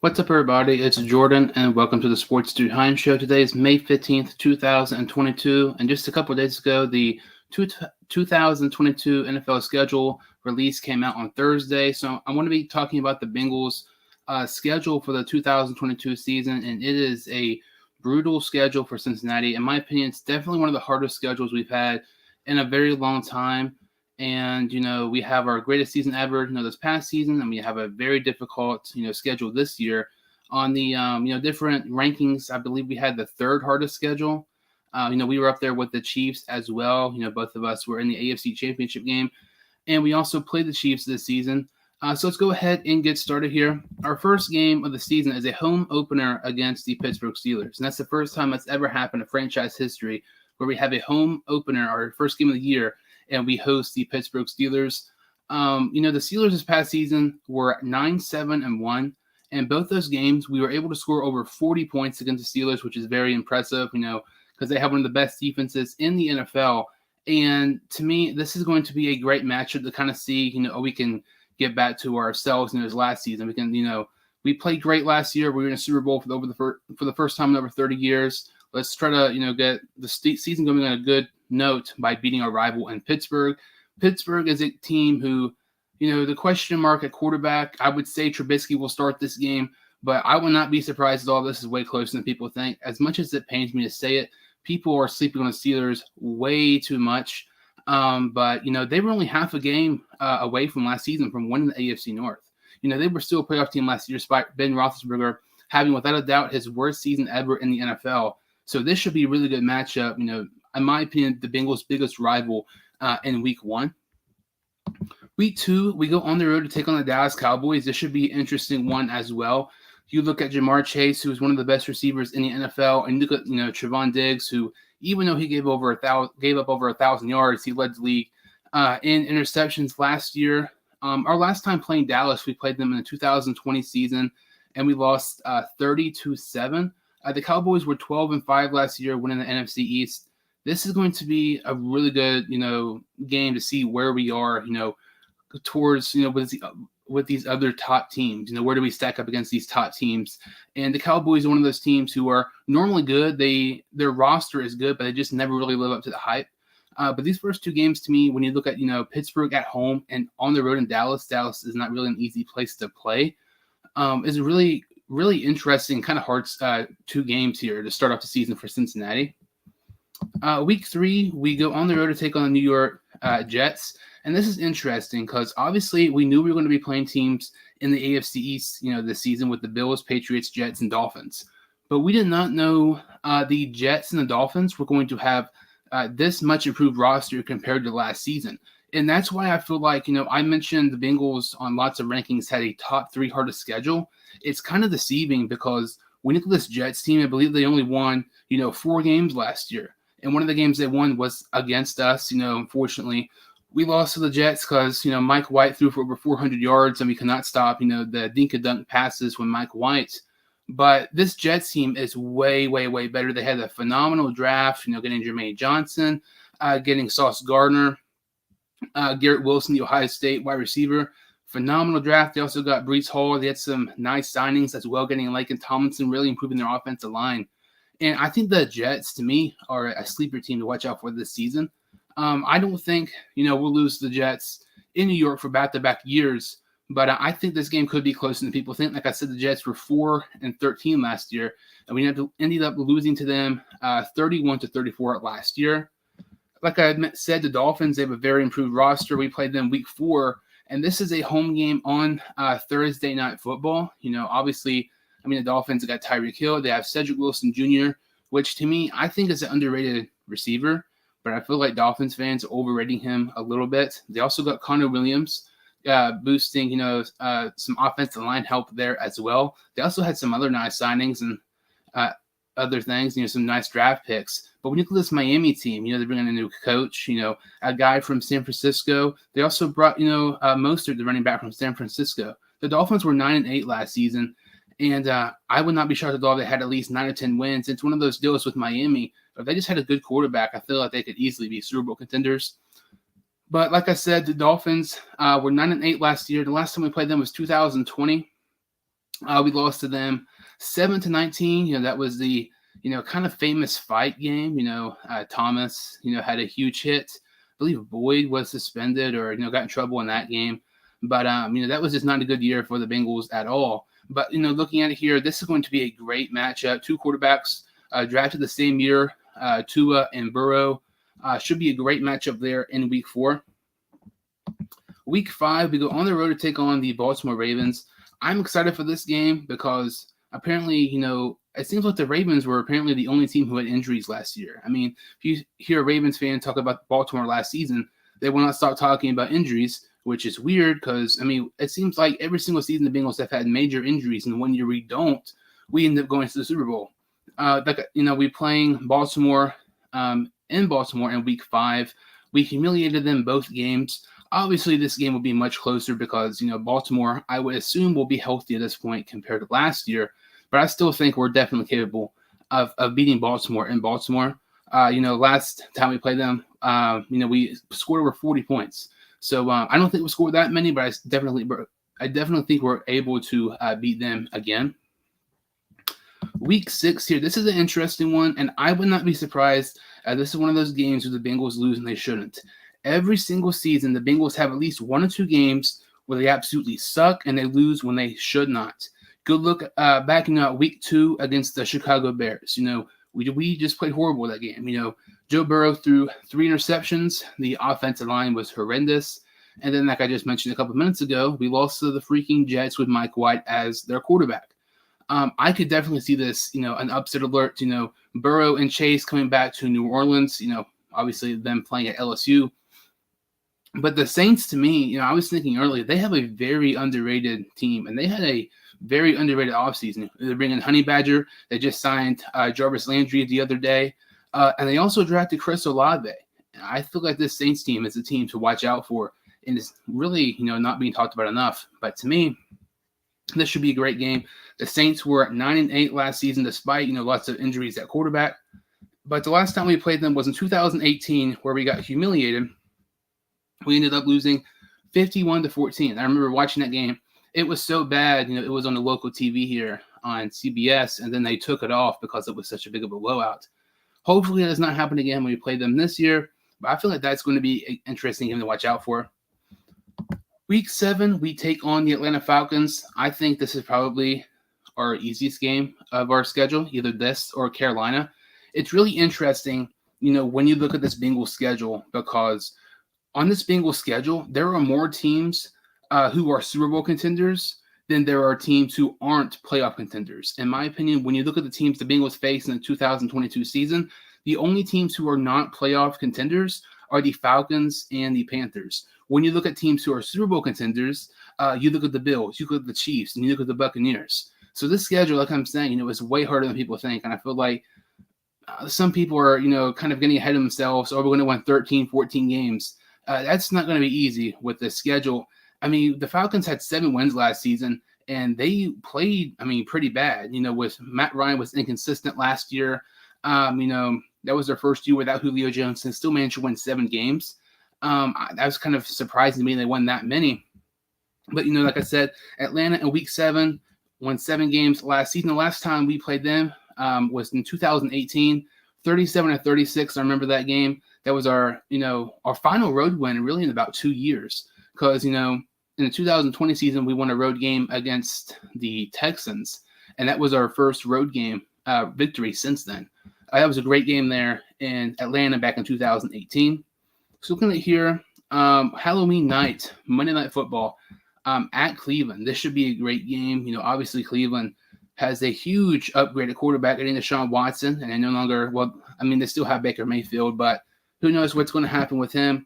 What's up, everybody? It's Jordan, and welcome to the Sports Dude Heim Show. Today is May 15th, 2022, and just a couple of days ago, the 2022 NFL schedule release came out on Thursday. So I want to be talking about the Bengals' schedule for the 2022 season, and it is a brutal schedule for Cincinnati. In my opinion, it's definitely one of the hardest schedules we've had in a very long time. And, we have our greatest season ever, this past season, and we have a very difficult, schedule this year. On the, different rankings, I believe we had the third hardest schedule. We were up there with the Chiefs as well. Both of us were in the AFC Championship game, and we also played the Chiefs this season. So let's go ahead and get started here. Our first game of the season is a home opener against the Pittsburgh Steelers, and that's the first time that's ever happened in franchise history where we have a home opener, our first game of the year, and we host the Pittsburgh Steelers. The Steelers this past season were 9-7-1, and both those games we were able to score over 40 points against the Steelers, which is very impressive, because they have one of the best defenses in the NFL. And to me, this is going to be a great matchup to kind of see, we can get back to ourselves as last season. We can, we played great last year. We were in a Super Bowl for the first time in over 30 years. Let's try to, get the season going on a good note by beating our rival in Pittsburgh. Pittsburgh is a team who, the question mark at quarterback, I would say Trubisky will start this game, but I will not be surprised at all. This is way closer than people think. As much as it pains me to say it, people are sleeping on the Steelers way too much. But they were only half a game away from last season from winning the AFC North. They were still a playoff team last year, despite Ben Roethlisberger having, without a doubt, his worst season ever in the NFL. So this should be a really good matchup. In my opinion, the Bengals' biggest rival in Week 1. Week 2, we go on the road to take on the Dallas Cowboys. This should be an interesting one as well. You look at Jamar Chase, who is one of the best receivers in the NFL, and you look at Trevon Diggs, who, even though he gave up over 1,000 yards, he led the league in interceptions last year. Our last time playing Dallas, we played them in the 2020 season, and we lost 30-7. The Cowboys were 12-5 last year, winning the NFC East. This is going to be a really good, game to see where we are, towards, with these other top teams. Where do we stack up against these top teams? And the Cowboys are one of those teams who are normally good. Their roster is good, but they just never really live up to the hype. But these first two games, to me, when you look at, Pittsburgh at home and on the road in Dallas is not really an easy place to play. Is really, really interesting, kind of hard two games here to start off the season for Cincinnati. Week 3, we go on the road to take on the New York Jets. And this is interesting because obviously we knew we were going to be playing teams in the AFC East, this season with the Bills, Patriots, Jets, and Dolphins. But we did not know the Jets and the Dolphins were going to have this much improved roster compared to last season. And that's why I feel like, I mentioned the Bengals on lots of rankings had a top 3 hardest schedule. It's kind of deceiving because when you look at this Jets team, I believe they only won, 4 games last year. And one of the games they won was against us. Unfortunately, we lost to the Jets because, Mike White threw for over 400 yards and we could not stop, the dink-a-dunk passes when Mike White. But this Jets team is way, way, way better. They had a phenomenal draft, getting Jermaine Johnson, getting Sauce Gardner, Garrett Wilson, the Ohio State wide receiver. Phenomenal draft. They also got Breece Hall. They had some nice signings as well, getting Laken Tomlinson, really improving their offensive line. And I think the Jets, to me, are a sleeper team to watch out for this season. I don't think, we'll lose the Jets in New York for back-to-back years, but I think this game could be closer than people think. Like I said, the Jets were 4-13 last year, and we ended up losing to them 31-34 last year. Like I said, the Dolphins, they have a very improved roster. We played them week 4, and this is a home game on Thursday Night Football. Obviously, the Dolphins got Tyreek Hill. They have Cedric Wilson Jr., which to me, I think is an underrated receiver, but I feel like Dolphins fans are overrating him a little bit. They also got Connor Williams boosting, some offensive line help there as well. They also had some other nice signings and other things, some nice draft picks. But when you look at this Miami team, they bring in a new coach, a guy from San Francisco. They also brought, Mostert, the running back from San Francisco. The Dolphins were 9-8 last season. And I would not be shocked at all if they had at least 9 or 10 wins. It's one of those deals with Miami. If they just had a good quarterback, I feel like they could easily be Super Bowl contenders. But like I said, the Dolphins were 9-8 last year. The last time we played them was 2020. We lost to them 7-19. That was the kind of famous fight game. Thomas had a huge hit. I believe Boyd was suspended or got in trouble in that game. But that was just not a good year for the Bengals at all. But looking at it here, this is going to be a great matchup. Two quarterbacks drafted the same year, Tua and Burrow. Should be a great matchup there in Week 4. Week 5, we go on the road to take on the Baltimore Ravens. I'm excited for this game because apparently, it seems like the Ravens were apparently the only team who had injuries last year. I mean, if you hear a Ravens fan talk about Baltimore last season, they will not stop talking about injuries, which is weird because, it seems like every single season the Bengals have had major injuries, and one year we don't, we end up going to the Super Bowl. We playing Baltimore in Baltimore in Week 5. We humiliated them both games. Obviously, this game will be much closer because, Baltimore, I would assume, will be healthy at this point compared to last year. But I still think we're definitely capable of beating Baltimore in Baltimore. Last time we played them, we scored over 40 points. So I don't think we scored that many, but I definitely think we're able to beat them again. Week 6 here, this is an interesting one, and I would not be surprised. This is one of those games where the Bengals lose and they shouldn't. Every single season, the Bengals have at least 1 or 2 games where they absolutely suck and they lose when they should not. Good look back in Week 2 against the Chicago Bears. We just played horrible that game. Joe Burrow threw 3 interceptions. The offensive line was horrendous. And then, like I just mentioned a couple of minutes ago, we lost to the freaking Jets with Mike White as their quarterback. I could definitely see this, an upset alert. Burrow and Chase coming back to New Orleans. Obviously them playing at LSU. But the Saints, to me, I was thinking earlier, they have a very underrated team, and they had a very underrated offseason. They're bringing Honey Badger. They just signed Jarvis Landry the other day, and they also drafted Chris Olave. I feel like this Saints team is a team to watch out for, and it's really, not being talked about enough. But to me, this should be a great game. The Saints were at 9-8 last season, despite lots of injuries at quarterback. But the last time we played them was in 2018, where we got humiliated. We ended up losing 51-14. I remember watching that game. It was so bad, it was on the local TV here on CBS, and then they took it off because it was such a big of a blowout. Hopefully that does not happen again when we play them this year, but I feel like that's going to be an interesting game to watch out for. Week 7, we take on the Atlanta Falcons. I think this is probably our easiest game of our schedule, either this or Carolina. It's really interesting, when you look at this Bengals schedule, because on this Bengals schedule, there are more teams who are Super Bowl contenders than there are teams who aren't playoff contenders. In my opinion, when you look at the teams the Bengals face in the 2022 season, the only teams who are not playoff contenders are the Falcons and the Panthers. When you look at teams who are Super Bowl contenders, you look at the Bills, you look at the Chiefs, and you look at the Buccaneers. So this schedule, like I'm saying, is way harder than people think. And I feel like some people are, kind of getting ahead of themselves. We're going to win 13, 14 games. That's not going to be easy with the schedule. The Falcons had 7 wins last season, and they played, pretty bad. With Matt Ryan was inconsistent last year. That was their first year without Julio Jones and still managed to win 7 games. That was kind of surprising to me they won that many. But, like I said, Atlanta in Week 7 won 7 games last season. The last time we played them was in 2018, 37-36. I remember that game. That was our final road win really in about 2 years. Because, in the 2020 season, we won a road game against the Texans. And that was our first road game victory since then. That was a great game there in Atlanta back in 2018. So looking at here, Halloween night, Monday Night Football at Cleveland. This should be a great game. Obviously Cleveland has a huge upgrade at quarterback, getting Deshaun Watson. And they no longer, they still have Baker Mayfield, but who knows what's going to happen with him.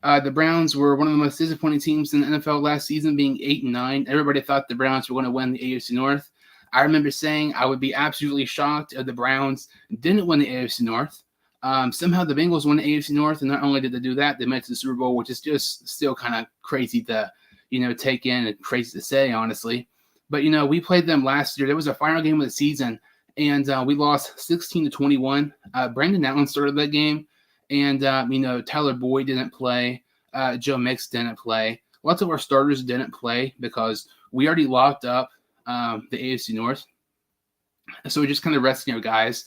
The Browns were one of the most disappointing teams in the NFL last season, being 8-9. Everybody thought the Browns were going to win the AFC North. I remember saying I would be absolutely shocked if the Browns didn't win the AFC North. Somehow the Bengals won the AFC North, and not only did they do that, they made it to the Super Bowl, which is just still kind of crazy to, take in and crazy to say, honestly. But, we played them last year. There was a final game of the season, and we lost 16-21. Brandon Allen started that game, and, Tyler Boyd didn't play. Joe Mix didn't play. Lots of our starters didn't play because we already locked up the AFC North. So we're just kind of resting our guys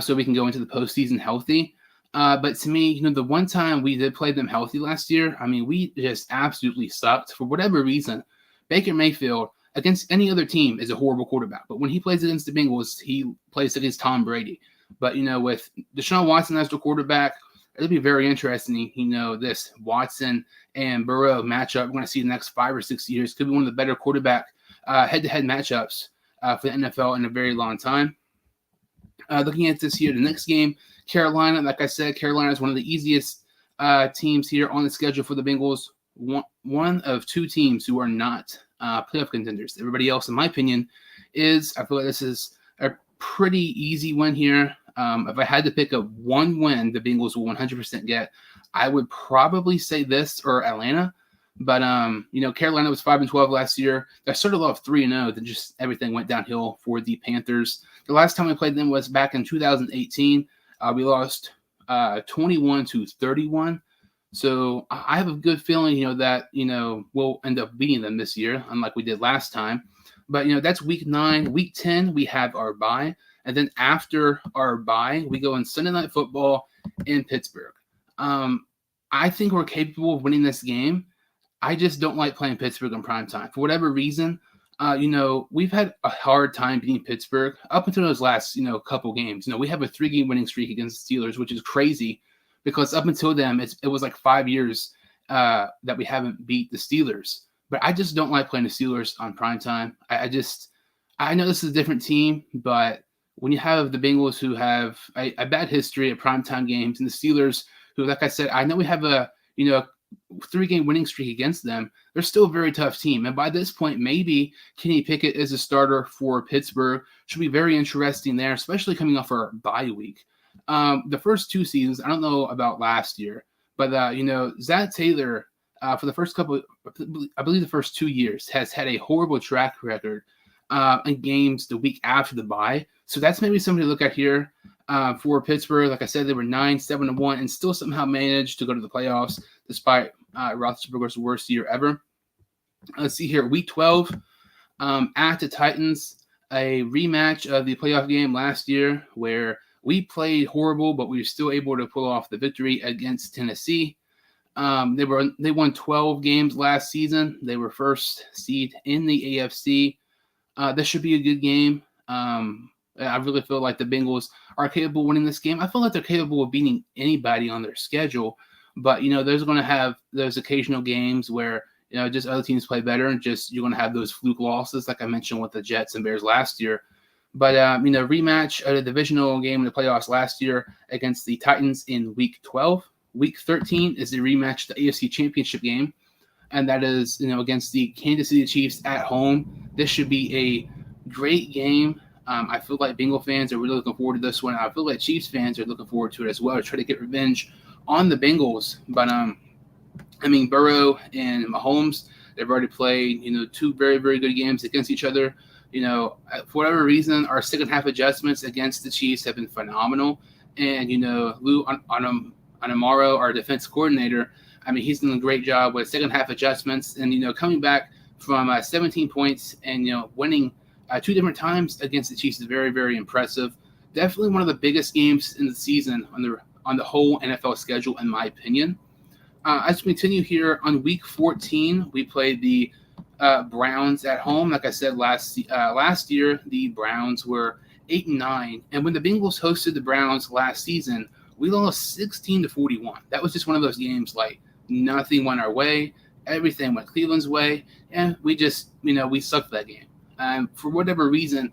so we can go into the postseason healthy. But to me, the one time we did play them healthy last year, we just absolutely sucked for whatever reason. Baker Mayfield against any other team is a horrible quarterback, but when he plays against the Bengals, he plays against Tom Brady. But with Deshaun Watson as the quarterback, it'll be very interesting. This Watson and Burrow matchup we're going to see the next 5 or 6 years could be one of the better quarterback head-to-head matchups for the NFL in a very long time. Looking at this here, the next game, Carolina. Like I said, Carolina is one of the easiest teams here on the schedule for the Bengals. One of two teams who are not playoff contenders. Everybody else, in my opinion, is. I feel like this is a pretty easy win here. If I had to pick a one win the Bengals will 100% get, I would probably say this or Atlanta. But, Carolina was 5-12 last year. They started off 3-0. Then just everything went downhill for the Panthers. The last time we played them was back in 2018. We lost 21-31. So I have a good feeling, that, we'll end up beating them this year, unlike we did last time. But, that's week 9. Week 10, we have our bye. And then after our bye, we go in Sunday Night Football in Pittsburgh. I think we're capable of winning this game. I just don't like playing Pittsburgh in prime time. For whatever reason, we've had a hard time beating Pittsburgh up until those last, couple games. We have a 3-game winning streak against the Steelers, which is crazy because up until then, it was like 5 years that we haven't beat the Steelers. But I just don't like playing the Steelers on prime time. I know this is a different team, but when you have the Bengals who have a bad history at primetime games and the Steelers who, like I said, I know we have a 3-game winning streak against them, they're still a very tough team. And by this point, maybe Kenny Pickett is a starter for Pittsburgh. Should be very interesting there, especially coming off our bye week. The first 2 seasons, I don't know about last year, but, Zach Taylor, for the first couple, I believe the first 2 years, has had a horrible track record in games the week after the bye. So that's maybe something to look at here for Pittsburgh. Like I said, they were 9-7-1 and still somehow managed to go to the playoffs despite Roethlisberger's worst year ever. Let's see here. Week 12 at the Titans, a rematch of the playoff game last year where we played horrible, but we were still able to pull off the victory against Tennessee. They won 12 games last season. They were first seed in the AFC. This should be a good game. I really feel like the Bengals are capable of winning this game. I feel like they're capable of beating anybody on their schedule. But, there's going to have those occasional games where, just other teams play better and just you're going to have those fluke losses like I mentioned with the Jets and Bears last year. But, rematch of the divisional game in the playoffs last year against the Titans in Week 12. Week 13 is the rematch, the AFC Championship game. And that is, against the Kansas City Chiefs at home. This should be a great game. I feel like Bengal fans are really looking forward to this one. I feel like Chiefs fans are looking forward to it as well to try to get revenge on the Bengals. But, Burrow and Mahomes, they've already played, 2 very, very good games against each other. For whatever reason, our second half adjustments against the Chiefs have been phenomenal. And, Lou Anamaro, our defense coordinator, he's done a great job with second half adjustments and, coming back from 17 points and, winning 2 different times against the Chiefs is very, very impressive. Definitely one of the biggest games in the season on the whole NFL schedule, in my opinion. As we continue here on Week 14, we played the Browns at home. Like I said, last year, the Browns were 8-9. And when the Bengals hosted the Browns last season, we lost 16-41. That was just one of those games like nothing went our way. Everything went Cleveland's way. And we just, we sucked that game. For whatever reason,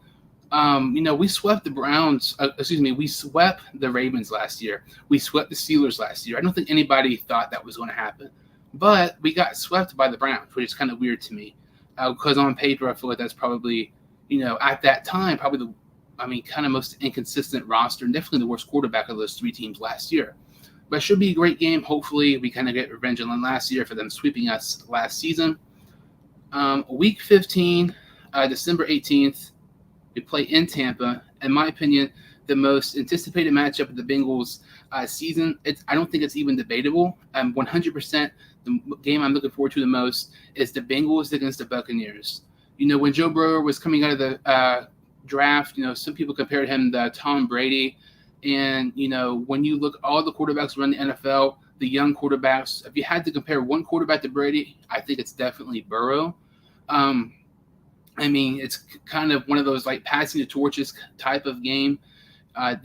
we swept the Browns. We swept the Ravens last year. We swept the Steelers last year. I don't think anybody thought that was going to happen. But we got swept by the Browns, which is kind of weird to me. Because on paper, I feel like that's probably, at that time, probably kind of most inconsistent roster and definitely the worst quarterback of those 3 teams last year. But it should be a great game. Hopefully, we kind of get revenge on them last year for them sweeping us last season. Week 15, December 18th, we play in Tampa. In my opinion, the most anticipated matchup of the Bengals season. I don't think it's even debatable. 100% the game I'm looking forward to the most is the Bengals against the Buccaneers. When Joe Burrow was coming out of the draft, some people compared him to Tom Brady. And, when you look at all the quarterbacks around the NFL, the young quarterbacks, if you had to compare one quarterback to Brady, I think it's definitely Burrow. It's kind of one of those like passing the torches type of game. I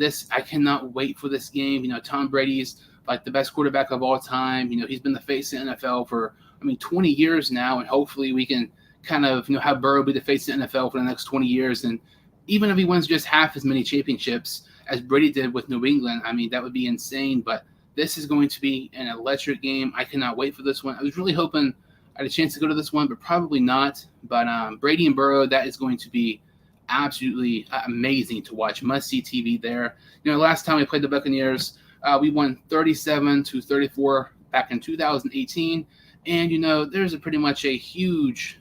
cannot wait for this game. Tom Brady's like the best quarterback of all time. He's been the face of the NFL for 20 years now, and hopefully we can kind of have Burrow be the face of the NFL for the next 20 years. And even if he wins just half as many championships as Brady did with New England, that would be insane. But this is going to be an electric game. I cannot wait for this one. I was really hoping I had a chance to go to this one, but probably not. But Brady and Burrow, that is going to be absolutely amazing to watch. Must-see TV there. Last time we played the Buccaneers, we won 37-34 back in 2018. And, there's pretty much a huge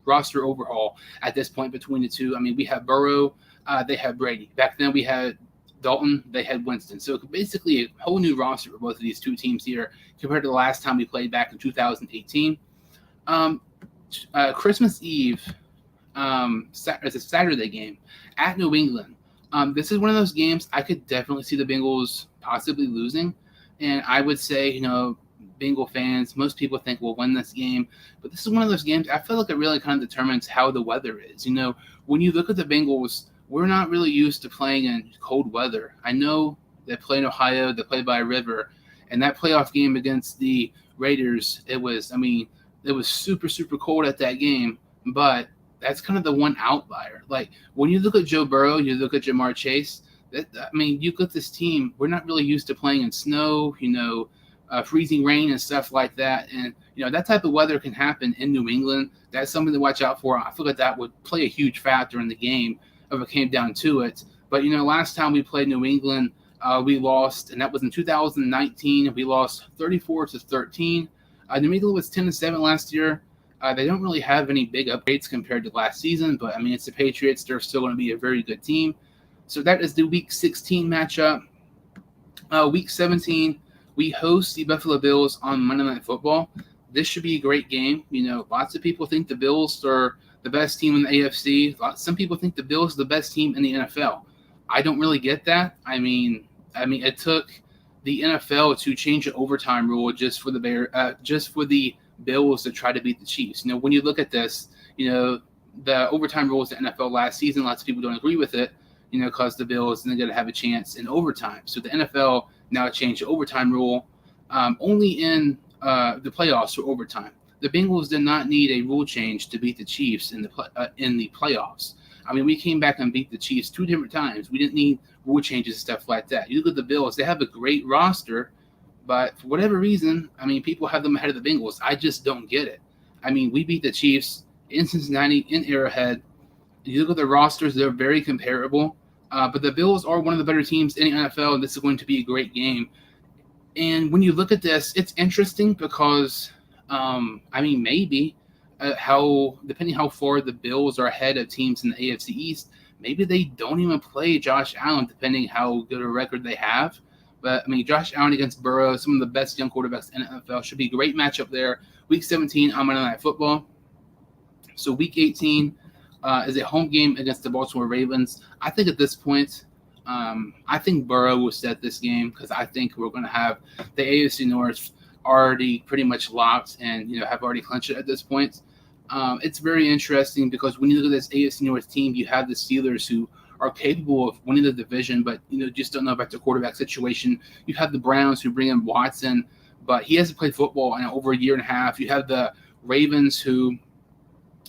roster overhaul at this point between the two. We have Burrow, they have Brady. Back then we had Dalton, they had Winston. So basically a whole new roster for both of these two teams here compared to the last time we played back in 2018. Christmas Eve is a Saturday game at New England. This is one of those games I could definitely see the Bengals possibly losing. And I would say, Bengal fans, most people think we'll win this game. But this is one of those games, I feel like it really kind of determines how the weather is. When you look at the Bengals, we're not really used to playing in cold weather. I know they play in Ohio, they play by a river. And that playoff game against the Raiders, it was super, super cold at that game. But that's kind of the one outlier. Like, when you look at Joe Burrow, you look at Jamar Chase, you look at this team, we're not really used to playing in snow, freezing rain and stuff like that. And, that type of weather can happen in New England. That's something to watch out for. I feel like that would play a huge factor in the game if it came down to it. But, last time we played New England, we lost, and that was in 2019. We lost 34-13. New England was 10-7 last year. They don't really have any big upgrades compared to last season, but it's the Patriots. They're still going to be a very good team. So that is the Week 16 matchup. Week 17, we host the Buffalo Bills on Monday Night Football. This should be a great game. Lots of people think the Bills are the best team in the AFC. Some people think the Bills are the best team in the NFL. I don't really get that. It took the NFL to change the overtime rule just for the Bills to try to beat the Chiefs. When you look at this, the overtime rules in the NFL last season, lots of people don't agree with it, because the Bills are going to have a chance in overtime. So the NFL now changed the overtime rule only in the playoffs for overtime. The Bengals did not need a rule change to beat the Chiefs in the playoffs. We came back and beat the Chiefs 2 different times. We didn't need rule changes and stuff like that. You look at the Bills, they have a great roster, but for whatever reason, people have them ahead of the Bengals. I just don't get it. We beat the Chiefs in Cincinnati, in Arrowhead. You look at the rosters, they're very comparable. But the Bills are one of the better teams in the NFL, and this is going to be a great game. And when you look at this, it's interesting because, maybe depending how far the Bills are ahead of teams in the AFC East, maybe they don't even play Josh Allen, depending how good a record they have. But, Josh Allen against Burrow, some of the best young quarterbacks in the NFL, should be a great matchup there. Week 17 on Monday Night Football. So Week 18 is a home game against the Baltimore Ravens. I think at this point, I think Burrow will set this game because I think we're going to have the AFC North already pretty much locked and, have already clinched it at this point. It's very interesting because when you look at this AFC North team, you have the Steelers who are capable of winning the division, but, just don't know about the quarterback situation. You have the Browns who bring in Watson, but he hasn't played football in over a year and a half. You have the Ravens who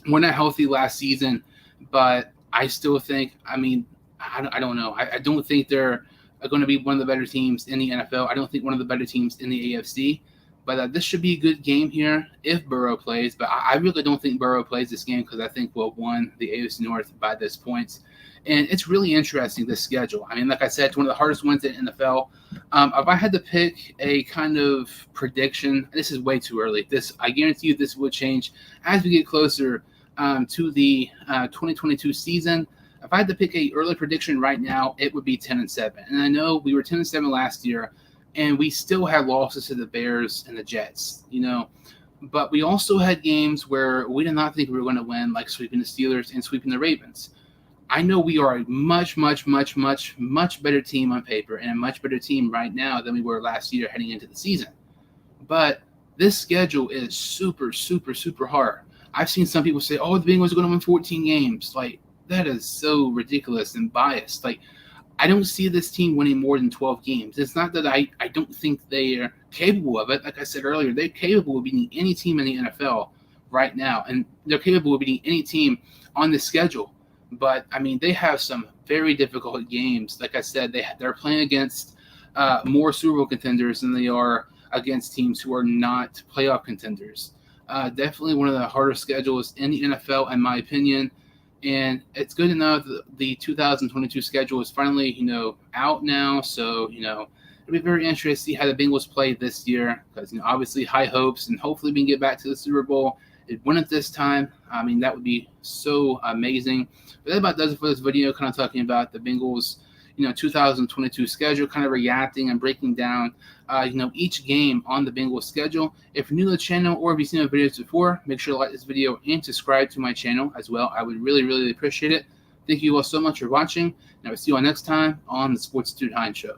were not healthy last season, but I still think, I don't know. I don't think they're going to be one of the better teams in the NFL. I don't think one of the better teams in the AFC. But this should be a good game here if Burrow plays. But I really don't think Burrow plays this game because I think we'll won the AFC North by this point. And it's really interesting, this schedule. Like I said, it's one of the hardest ones in the NFL. If I had to pick a kind of prediction, this is way too early. I guarantee you this will change as we get closer to the 2022 season. If I had to pick a early prediction right now, it would be 10-7. And I know we were 10-7 last year, and we still had losses to the Bears and the Jets. But we also had games where we did not think we were going to win, like sweeping the Steelers and sweeping the Ravens. I know we are a much, much, much, much, much better team on paper and a much better team right now than we were last year heading into the season. But this schedule is super, super, super hard. I've seen some people say, oh, the Bengals are going to win 14 games. Like, that is so ridiculous and biased. Like, I don't see this team winning more than 12 games. It's not that I don't think they are capable of it. Like I said earlier, they're capable of beating any team in the NFL right now, and they're capable of beating any team on the schedule. But, I mean, they have some very difficult games. Like I said, they're playing against more Super Bowl contenders than they are against teams who are not playoff contenders. Definitely one of the harder schedules in the NFL, in my opinion. And it's good to know that the 2022 schedule is finally, out now. So, it'll be very interesting to see how the Bengals play this year because, obviously high hopes and hopefully we can get back to the Super Bowl. If win it this time, I mean, that would be so amazing. But that about does it for this video, kind of talking about the Bengals, 2022 schedule, kind of reacting and breaking down, each game on the Bengals schedule. If you're new to the channel or if you've seen my videos before, make sure to like this video and subscribe to my channel as well. I would really, really appreciate it. Thank you all so much for watching, and I will see you all next time on the Sports Dude Hines Show.